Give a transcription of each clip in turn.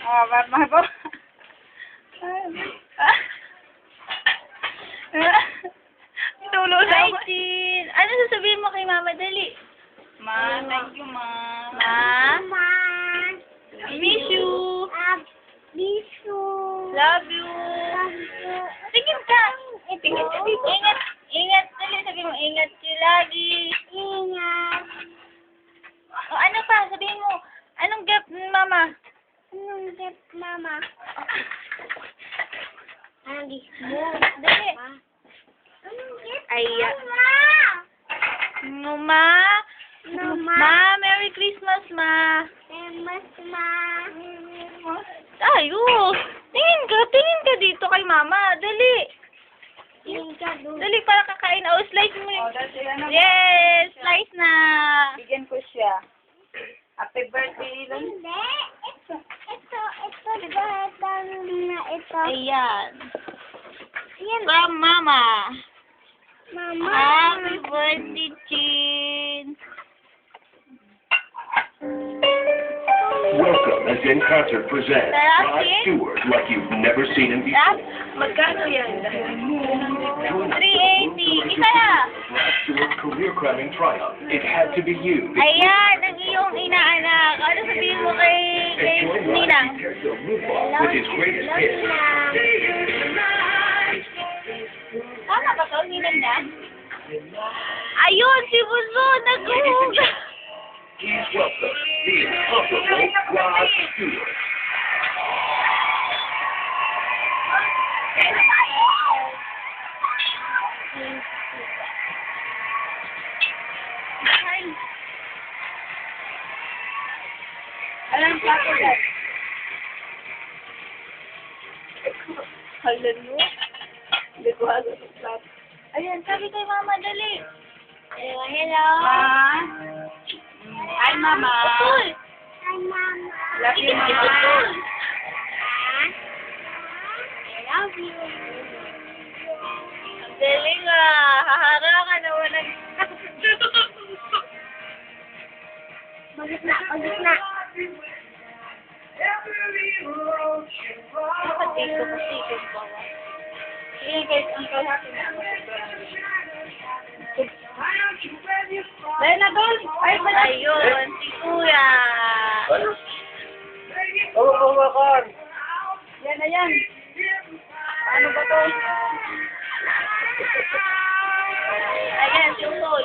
Oh, mama ko. Tulo sa Hi, Chin. Ano sasabihin mo kay Mama? Dali. Ma, thank you, ma. Ma? Miss you. Love you. Tingin ka. Tingin ka dito. Ingat. Ingat. Dali. Sabi mo, ingat ka lagi. Ingat. O, ano pa? Sabihin mo. Anong gift, Mama? Anong gift, Mama? Anong gift mo? Dali. Anong gift, Mama? Mama? Ma, Merry Christmas, Ma. Tayo. Tingin ka dito kay Mama. Dali. Dali para kakain. Oh, slice mo. Oh, that's it. Ano? Yes, slice na. Bigyan ko siya. Happy birthday, Ilan. Ayan. From Mama. Happy birthday, Chin. Welcome as In Concert presents Sarap, Rod Chin. Stewart like you've never seen him That? before. Magkano yan? Join us 380. Isa na. Rod Stewart's career-crowning triumph. It had to be you. Ayan, ang iyong inaanak. Ano sabihin mo kay And join Ninang? Rod Terzo Rudolph with his greatest hits. Tama ba ito, Ninang na? Ayun, si Bunso, nag-uug. Please welcome the incomparable Rod Stewart. Alam plato yan. Halan mo? Hindi ko alam ang plato. Ayan, sabi kay Mama, dali. Hello. Ma? Hi, Mama. Utul. Love you, Mama. Utul. Ang galing ah. Hahara ka naman ng... Nakadito ko sigot ba? Sige, guys, ang kalahati na. Dahil na doon. Ay, pala. Ayun, si Kuya. Hawakan! Yan na yan. Ano ba to? Ayan, si Utol.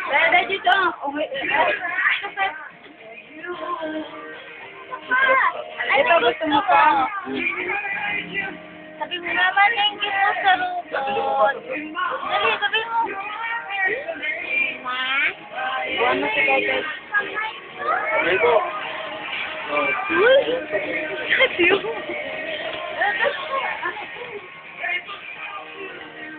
Dahil dito. Ito gusto mo pa. Sabi mo naman, thank you po sa robot. Dali, sabi mo. Buwan mo si Keke. Rico! Uy! Kasi yun.